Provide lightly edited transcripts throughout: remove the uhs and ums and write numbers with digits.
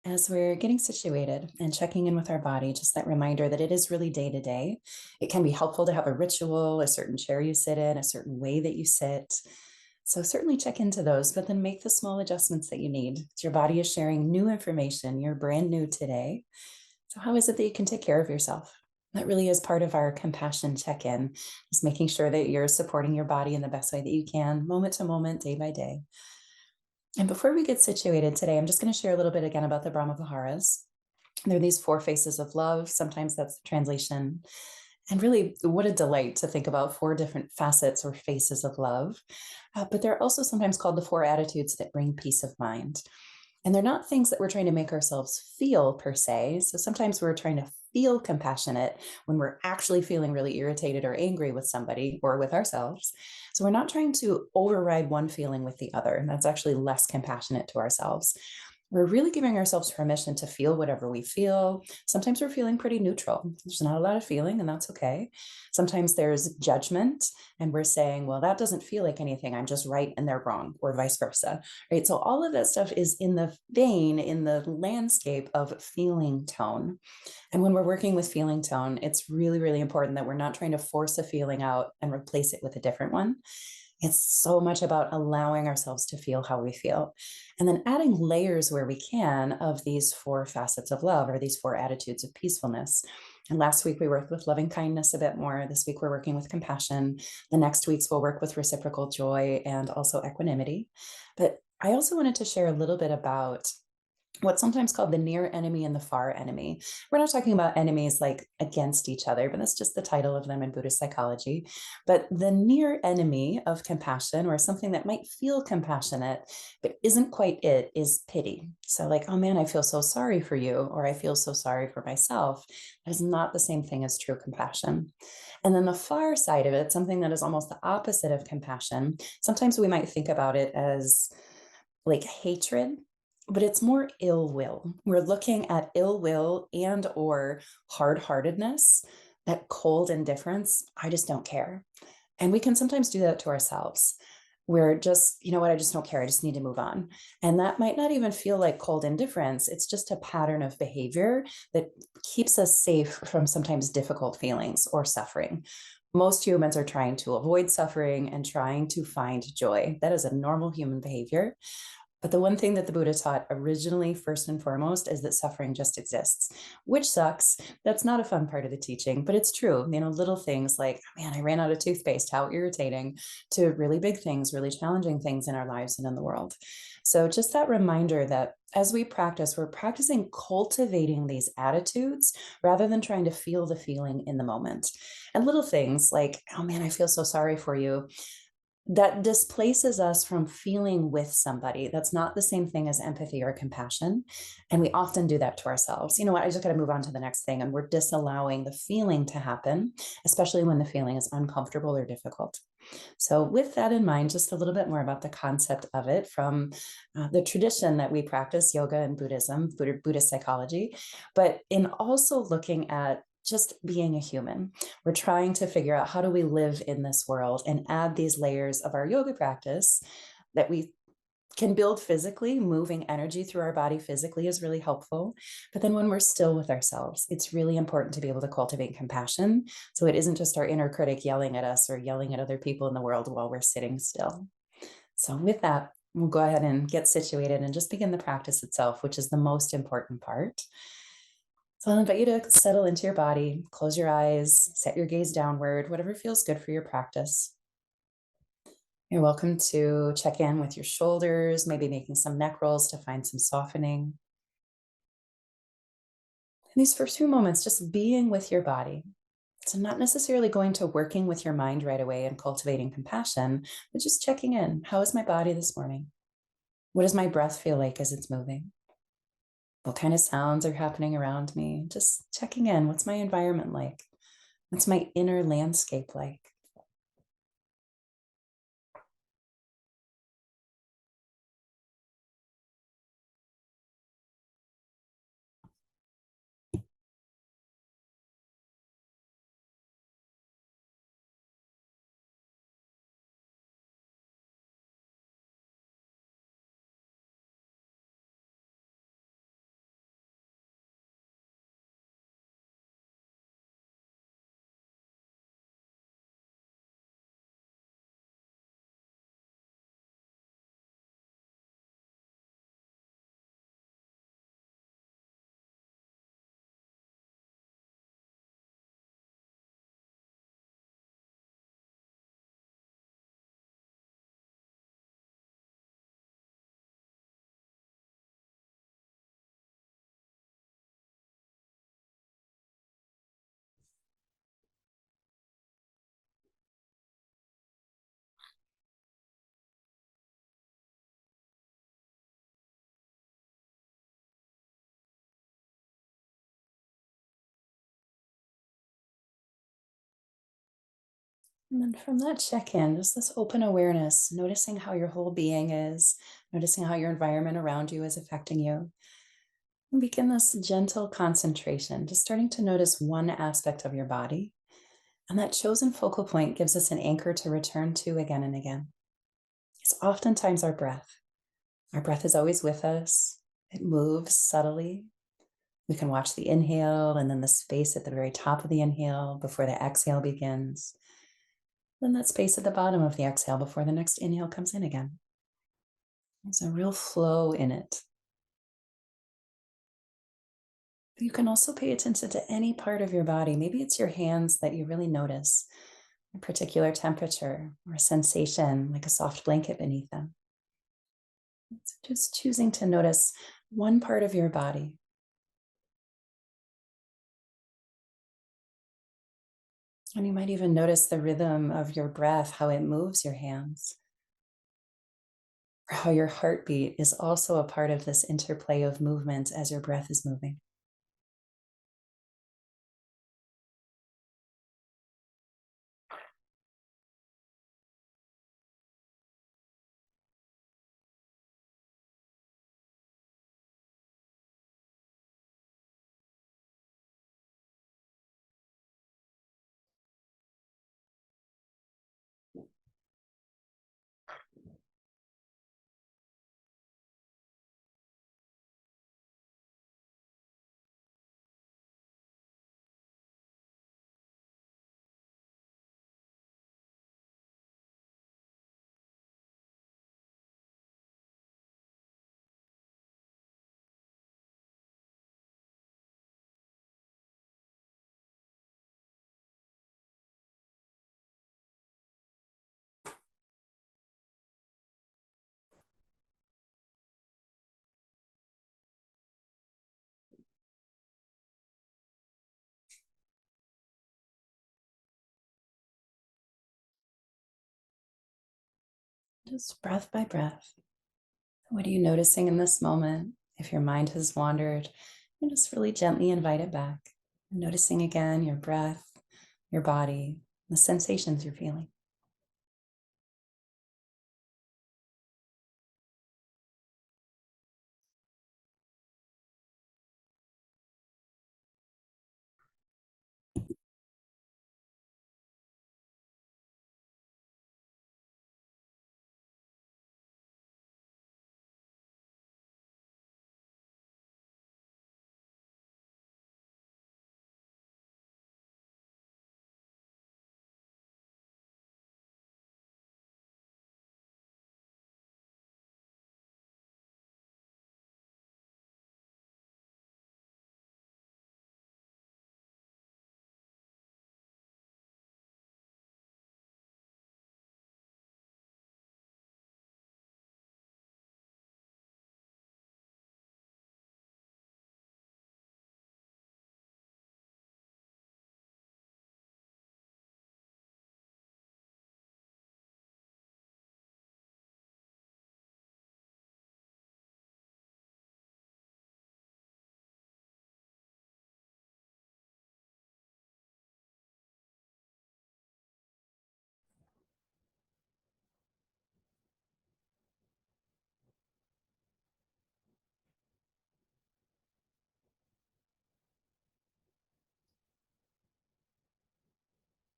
as we're getting situated and checking in with our body, just that reminder that it is really day to day. It can be helpful to have a ritual, a certain chair you sit in, a certain way that you sit. So certainly check into those, but then make the small adjustments that you need. Your body is sharing new information. You're brand new today. So how is it that you can take care of yourself? That really is part of our compassion check-in, just making sure that you're supporting your body in the best way that you can, moment to moment, day by day. And before we get situated today, I'm just going to share a little bit again about the Bramaviharas. They're these four faces of love. Sometimes that's the translation. And really, what a delight to think about four different facets or faces of love. But they're also sometimes called the four attitudes that bring peace of mind. And they're not things that we're trying to make ourselves feel per se. So sometimes we're trying to feel compassionate when we're actually feeling really irritated or angry with somebody or with ourselves. So we're not trying to override one feeling with the other. And that's actually less compassionate to ourselves. We're really giving ourselves permission to feel whatever we feel. Sometimes we're feeling pretty neutral. There's not a lot of feeling, and that's okay. Sometimes there's judgment, and we're saying, well, that doesn't feel like anything. I'm just right and they're wrong, or vice versa. Right. So all of that stuff is in the vein, in the landscape of feeling tone. And when we're working with feeling tone, it's really, really important that we're not trying to force a feeling out and replace it with a different one. It's so much about allowing ourselves to feel how we feel. And then adding layers where we can of these four facets of love or these four attitudes of peacefulness. And last week we worked with loving kindness a bit more. This week we're working with compassion. The next weeks we'll work with reciprocal joy and also equanimity. But I also wanted to share a little bit about what's sometimes called the near enemy and the far enemy. We're not talking about enemies like against each other, but that's just the title of them in Buddhist psychology. But the near enemy of compassion, or something that might feel compassionate, but isn't quite it, is pity. So, like, oh man, I feel so sorry for you, or I feel so sorry for myself. That is not the same thing as true compassion. And then the far side of it, something that is almost the opposite of compassion, sometimes we might think about it as like hatred, but it's more ill will. We're looking at ill will and or hard-heartedness, that cold indifference. I just don't care. And we can sometimes do that to ourselves. We're just, you know what, I just don't care. I just need to move on. And that might not even feel like cold indifference. It's just a pattern of behavior that keeps us safe from sometimes difficult feelings or suffering. Most humans are trying to avoid suffering and trying to find joy. That is a normal human behavior. But the one thing that the Buddha taught originally, first and foremost, is that suffering just exists, which sucks. That's not a fun part of the teaching, but it's true. You know, little things like, man, I ran out of toothpaste, how irritating, to really big things, really challenging things in our lives and in the world. So just that reminder that as we practice, we're practicing cultivating these attitudes rather than trying to feel the feeling in the moment. And little things like, oh man, I feel so sorry for you, that displaces us from feeling with somebody. That's not the same thing as empathy or compassion. And we often do that to ourselves. You know what? I just got to move on to the next thing. And we're disallowing the feeling to happen, especially when the feeling is uncomfortable or difficult. So, with that in mind, just a little bit more about the concept of it from the tradition that we practice, yoga and Buddhism, Buddhist psychology, but in also looking at just being a human. We're trying to figure out how do we live in this world and add these layers of our yoga practice that we can build physically. Moving energy through our body physically is really helpful. But then when we're still with ourselves, it's really important to be able to cultivate compassion. So it isn't just our inner critic yelling at us or yelling at other people in the world while we're sitting still. So with that, we'll go ahead and get situated and just begin the practice itself, which is the most important part. So I'll invite you to settle into your body, close your eyes, set your gaze downward, whatever feels good for your practice. You're welcome to check in with your shoulders, maybe making some neck rolls to find some softening. In these first few moments, just being with your body. So, not necessarily going to working with your mind right away and cultivating compassion, but just checking in. How is my body this morning? What does my breath feel like as it's moving? What kind of sounds are happening around me? Just checking in. What's my environment like? What's my inner landscape like? And then from that check in, just this open awareness, noticing how your whole being is, noticing how your environment around you is affecting you. And begin this gentle concentration, just starting to notice one aspect of your body. And that chosen focal point gives us an anchor to return to again and again. It's oftentimes our breath. Our breath is always with us, it moves subtly. We can watch the inhale and then the space at the very top of the inhale before the exhale begins. Then that space at the bottom of the exhale before the next inhale comes in again. There's a real flow in it. You can also pay attention to any part of your body. Maybe it's your hands that you really notice, a particular temperature or a sensation like a soft blanket beneath them. It's just choosing to notice one part of your body. And you might even notice the rhythm of your breath, how it moves your hands, or how your heartbeat is also a part of this interplay of movement as your breath is moving. Just breath by breath. What are you noticing in this moment? If your mind has wandered, you just really gently invite it back. Noticing again your breath, your body, the sensations you're feeling.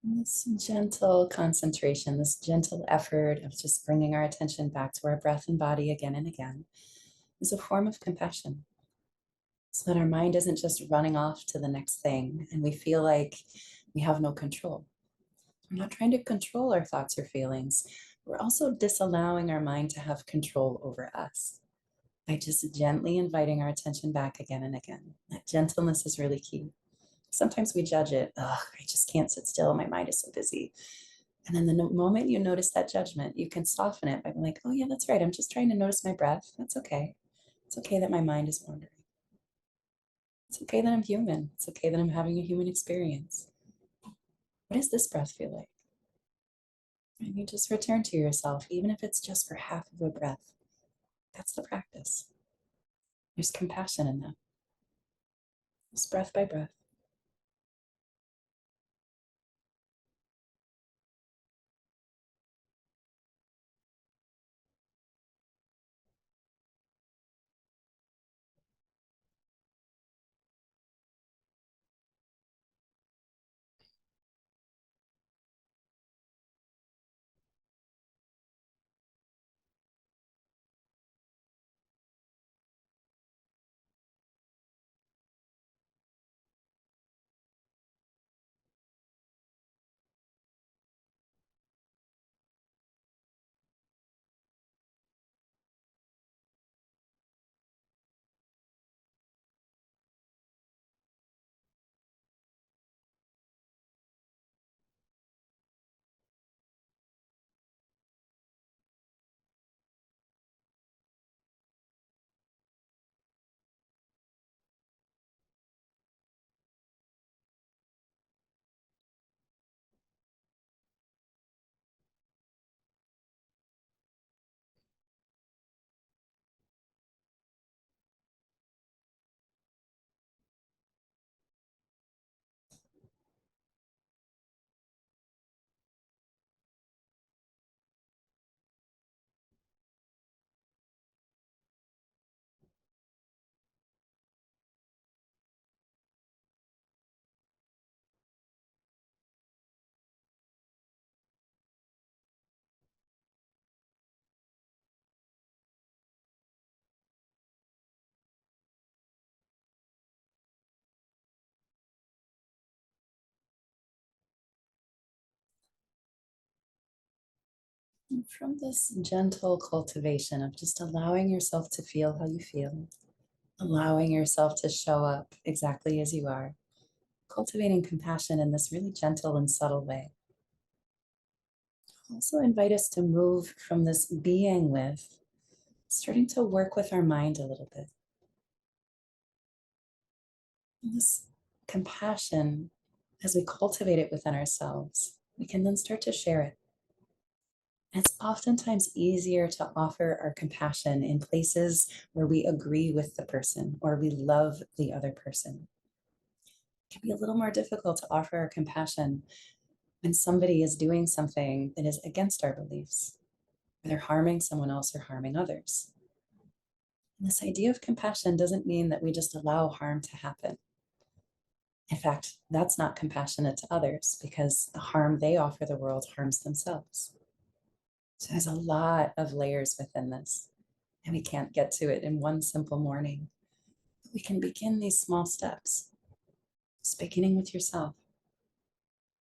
And this gentle concentration, this gentle effort of just bringing our attention back to our breath and body again and again is a form of compassion. So that our mind isn't just running off to the next thing and we feel like we have no control. We're not trying to control our thoughts or feelings. We're also disallowing our mind to have control over us by just gently inviting our attention back again and again. That gentleness is really key. Sometimes we judge it. Oh, I just can't sit still. My mind is so busy. And then the moment you notice that judgment, you can soften it by being like, oh, yeah, that's right. I'm just trying to notice my breath. That's okay. It's okay that my mind is wandering. It's okay that I'm human. It's okay that I'm having a human experience. What does this breath feel like? And you just return to yourself, even if it's just for half of a breath. That's the practice. There's compassion in that. Just breath by breath. And from this gentle cultivation of just allowing yourself to feel how you feel, allowing yourself to show up exactly as you are, cultivating compassion in this really gentle and subtle way. Also invite us to move from this being with, starting to work with our mind a little bit. And this compassion, as we cultivate it within ourselves, we can then start to share it. And it's oftentimes easier to offer our compassion in places where we agree with the person or we love the other person. It can be a little more difficult to offer our compassion when somebody is doing something that is against our beliefs, or they're harming someone else or harming others. And this idea of compassion doesn't mean that we just allow harm to happen. In fact, that's not compassionate to others because the harm they offer the world harms themselves. So there's a lot of layers within this, and we can't get to it in one simple morning. But we can begin these small steps, just beginning with yourself.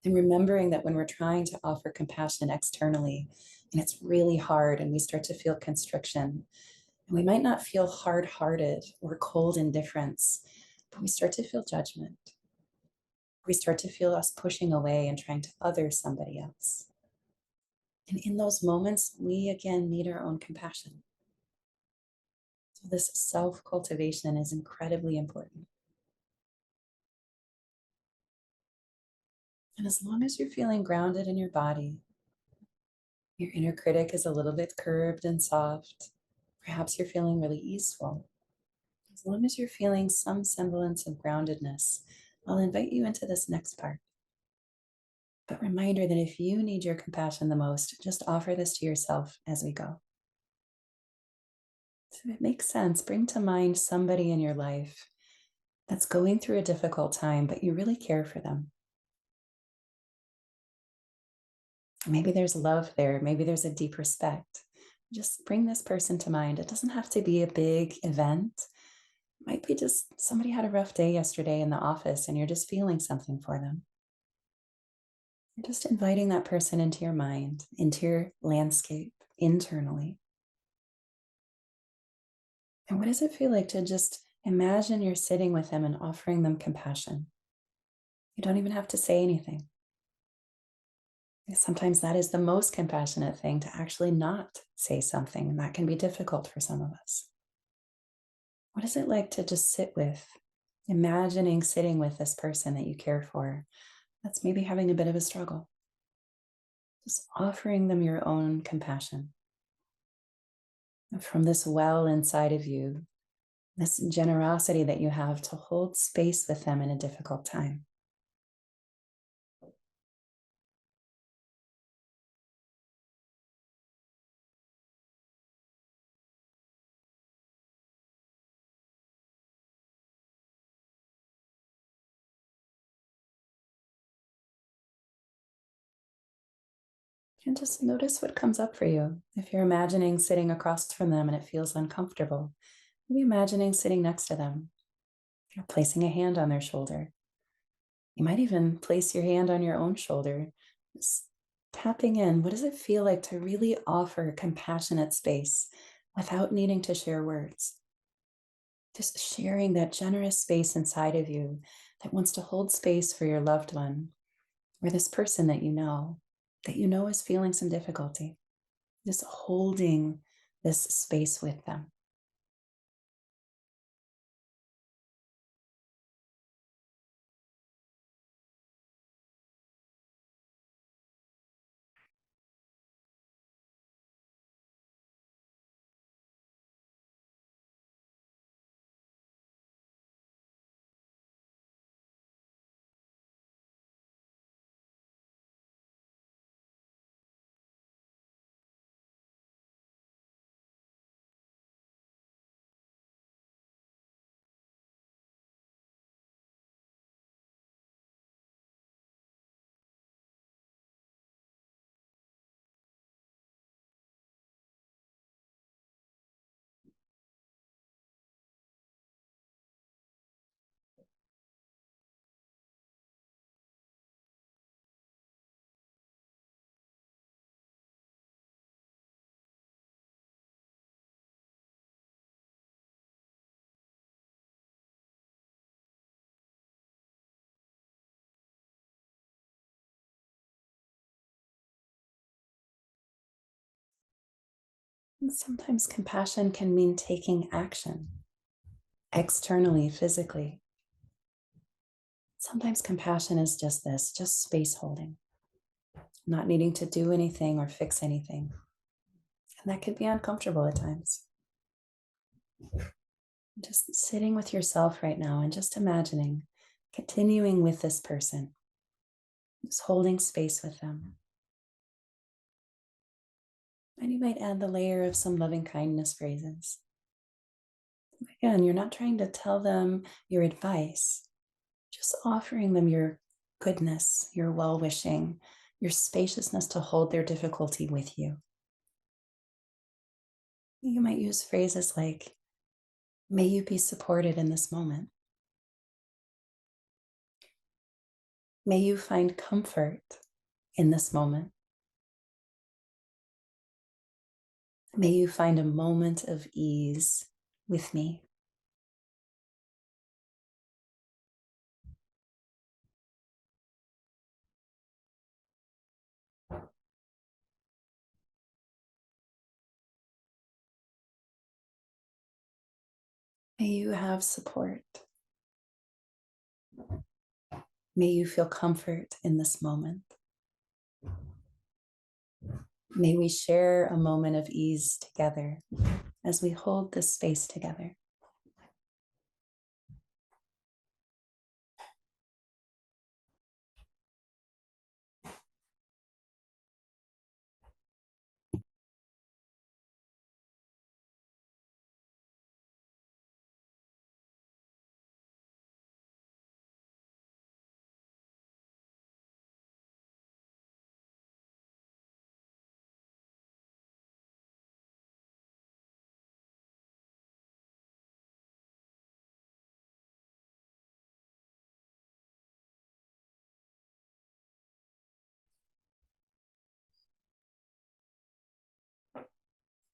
And remembering that when we're trying to offer compassion externally, and it's really hard, and we start to feel constriction, and we might not feel hard hearted or cold indifference, but we start to feel judgment. We start to feel us pushing away and trying to other somebody else. And in those moments, we again need our own compassion. So, this self cultivation is incredibly important. And as long as you're feeling grounded in your body, your inner critic is a little bit curbed and soft, perhaps you're feeling really easeful. As long as you're feeling some semblance of groundedness, I'll invite you into this next part. But reminder that if you need your compassion the most, just offer this to yourself as we go. So it makes sense. Bring to mind somebody in your life that's going through a difficult time, but you really care for them. Maybe there's love there. Maybe there's a deep respect. Just bring this person to mind. It doesn't have to be a big event. It might be just somebody had a rough day yesterday in the office and you're just feeling something for them. You're just inviting that person into your mind, into your landscape internally. And what does it feel like to just imagine you're sitting with them and offering them compassion? You don't even have to say anything. Sometimes that is the most compassionate thing, to actually not say something, and that can be difficult for some of us. What is it like to just sit with, imagining sitting with this person that you care for that's maybe having a bit of a struggle? Just offering them your own compassion. And from this well inside of you, this generosity that you have to hold space with them in a difficult time. And just notice what comes up for you. If you're imagining sitting across from them and it feels uncomfortable, maybe imagining sitting next to them, or placing a hand on their shoulder. You might even place your hand on your own shoulder, just tapping in. What does it feel like to really offer compassionate space without needing to share words? Just sharing that generous space inside of you that wants to hold space for your loved one or this person that you know is feeling some difficulty. Just holding this space with them. And sometimes compassion can mean taking action externally, physically. Sometimes compassion is just this, just space holding, not needing to do anything or fix anything. And that could be uncomfortable at times. Just sitting with yourself right now and just imagining continuing with this person, just holding space with them. And you might add the layer of some loving kindness phrases. Again, you're not trying to tell them your advice, just offering them your goodness, your well wishing, your spaciousness to hold their difficulty with you. You might use phrases like, may you be supported in this moment. May you find comfort in this moment. May you find a moment of ease with me. May you have support. May you feel comfort in this moment. May we share a moment of ease together as we hold this space together.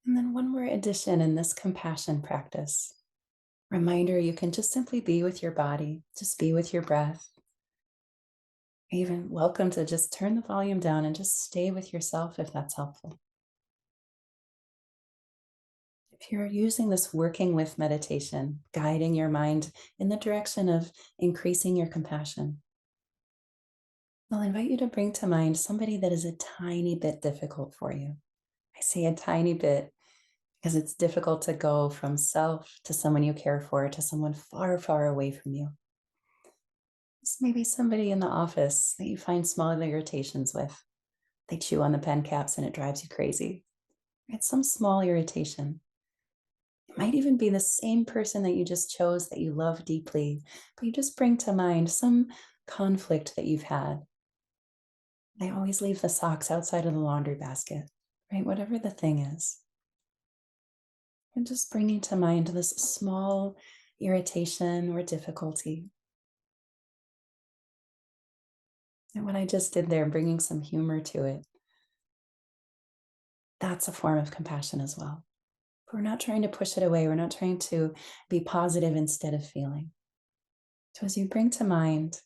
And then one more addition in this compassion practice. Reminder, you can just simply be with your body, just be with your breath. Even welcome to just turn the volume down and just stay with yourself if that's helpful. If you're using this working with meditation, guiding your mind in the direction of increasing your compassion, I'll invite you to bring to mind somebody that is a tiny bit difficult for you. I say a tiny bit because it's difficult to go from self to someone you care for to someone far, far away from you. It's maybe somebody in the office that you find small irritations with. They chew on the pen caps and it drives you crazy. It's some small irritation. It might even be the same person that you just chose that you love deeply, but you just bring to mind some conflict that you've had. They always leave the socks outside of the laundry basket, right? Whatever the thing is. And just bringing to mind this small irritation or difficulty. And what I just did there, bringing some humor to it, that's a form of compassion as well. We're not trying to push it away. We're not trying to be positive instead of feeling. So as you bring to mind,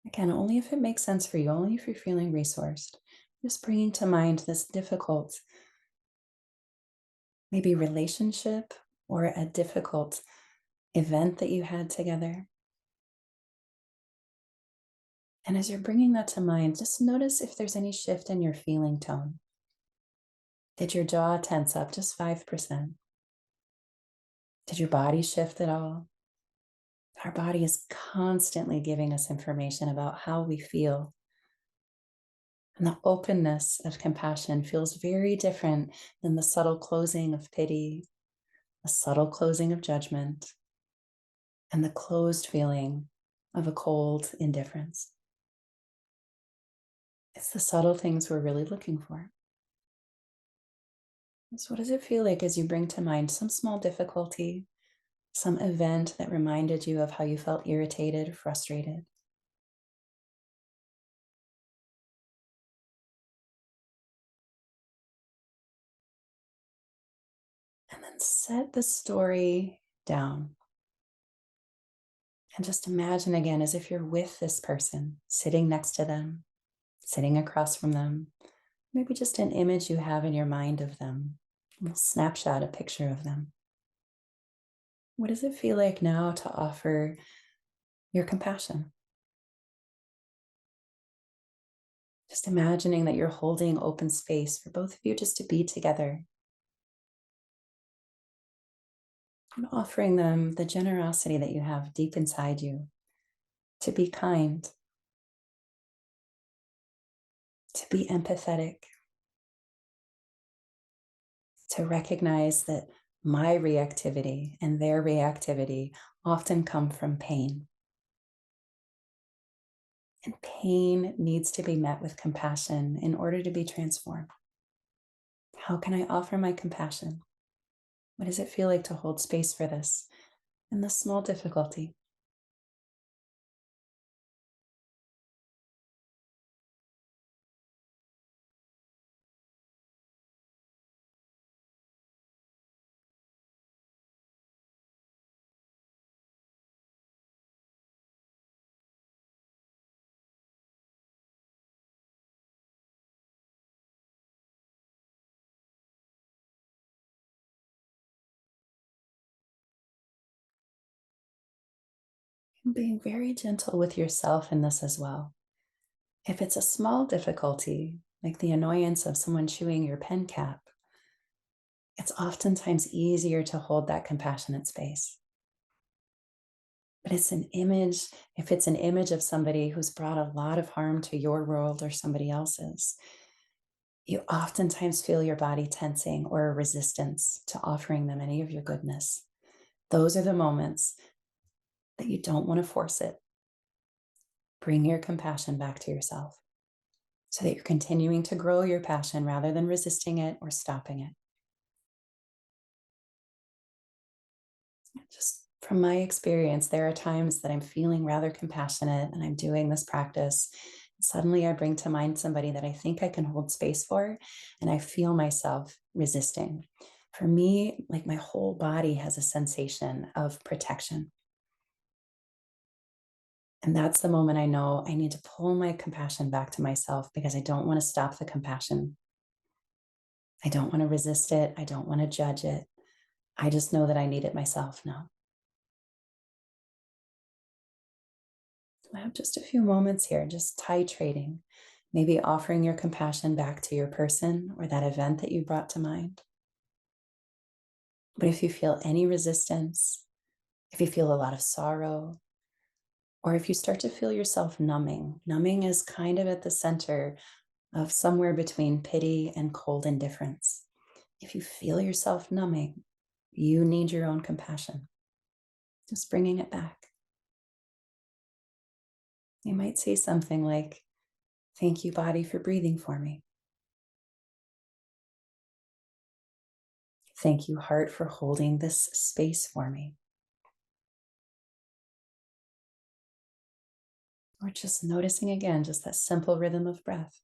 again, only if it makes sense for you, only if you're feeling resourced, just bringing to mind this difficult, maybe relationship or a difficult event that you had together. And as you're bringing that to mind, just notice if there's any shift in your feeling tone. Did your jaw tense up just 5%? Did your body shift at all? Our body is constantly giving us information about how we feel. And the openness of compassion feels very different than the subtle closing of pity, the subtle closing of judgment, and the closed feeling of a cold indifference. It's the subtle things we're really looking for. So, what does it feel like as you bring to mind some small difficulty, some event that reminded you of how you felt irritated, frustrated? And then set the story down. And just imagine again as if you're with this person, sitting next to them, sitting across from them, maybe just an image you have in your mind of them, We'll snapshot a picture of them. What does it feel like now to offer your compassion? Just imagining that you're holding open space for both of you just to be together and offering them the generosity that you have deep inside you to be kind, to be empathetic, to recognize that my reactivity and their reactivity often come from pain. And pain needs to be met with compassion in order to be transformed. How can I offer my compassion? What does it feel like to hold space for this in this small difficulty? And being very gentle with yourself in this as well. If it's a small difficulty, like the annoyance of someone chewing your pen cap, it's oftentimes easier to hold that compassionate space. But it's an image, if it's an image of somebody who's brought a lot of harm to your world or somebody else's, you oftentimes feel your body tensing or a resistance to offering them any of your goodness. Those are the moments that you don't want to force it. Bring your compassion back to yourself so that you're continuing to grow your passion rather than resisting it or stopping it. Just from my experience, there are times that I'm feeling rather compassionate and I'm doing this practice. Suddenly, I bring to mind somebody that I think I can hold space for, and I feel myself resisting. For me, like my whole body has a sensation of protection. And that's the moment I know I need to pull my compassion back to myself because I don't want to stop the compassion. I don't want to resist it. I don't want to judge it. I just know that I need it myself now. I have just a few moments here, just titrating, maybe offering your compassion back to your person or that event that you brought to mind. But if you feel any resistance, if you feel a lot of sorrow, or if you start to feel yourself numbing, numbing is kind of at the center of somewhere between pity and cold indifference. If you feel yourself numbing, you need your own compassion, just bringing it back. You might say something like, "Thank you, body, for breathing for me. Thank you, heart, for holding this space for me." Or just noticing again, just that simple rhythm of breath.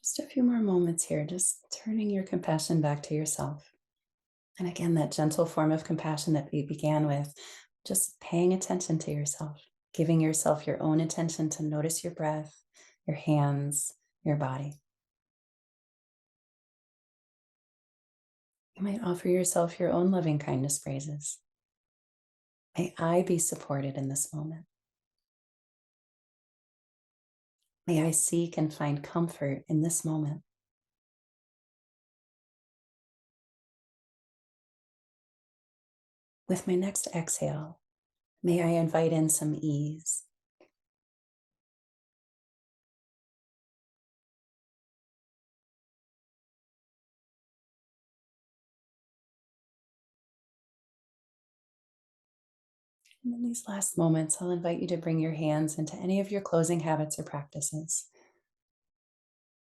Just a few more moments here, just turning your compassion back to yourself. And again, that gentle form of compassion that we began with, just paying attention to yourself, giving yourself your own attention to notice your breath, your hands, your body. You might offer yourself your own loving kindness phrases. May I be supported in this moment. May I seek and find comfort in this moment. With my next exhale, may I invite in some ease. And in these last moments, I'll invite you to bring your hands into any of your closing habits or practices.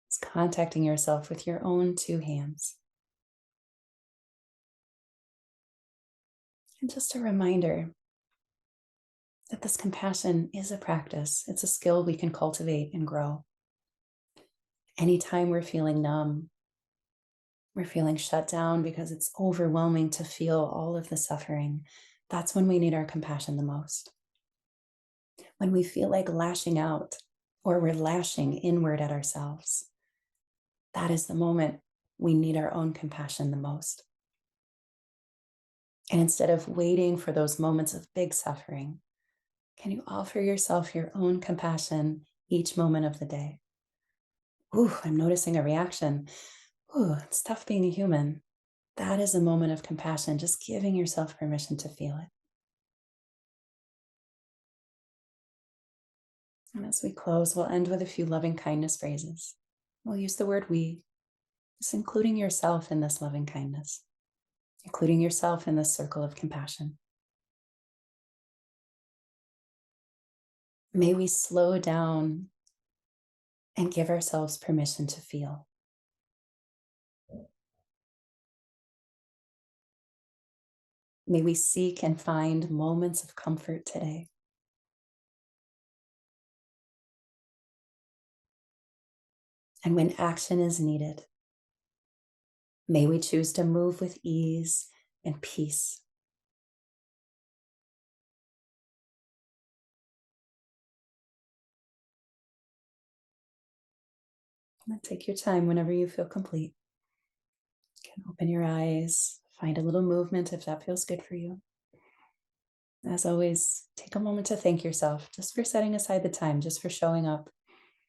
It's contacting yourself with your own two hands. And just a reminder that this compassion is a practice. It's a skill we can cultivate and grow. Anytime we're feeling numb, we're feeling shut down because it's overwhelming to feel all of the suffering, that's when we need our compassion the most. When we feel like lashing out or we're lashing inward at ourselves, that is the moment we need our own compassion the most. And instead of waiting for those moments of big suffering, can you offer yourself your own compassion each moment of the day? Ooh, I'm noticing a reaction. Ooh, it's tough being a human. That is a moment of compassion, just giving yourself permission to feel it. And as we close, we'll end with a few loving kindness phrases. We'll use the word we, just including yourself in this loving kindness, including yourself in this circle of compassion. May we slow down and give ourselves permission to feel. May we seek and find moments of comfort today. And when action is needed, may we choose to move with ease and peace. And take your time whenever you feel complete. You can open your eyes, find a little movement if that feels good for you. As always, take a moment to thank yourself just for setting aside the time, just for showing up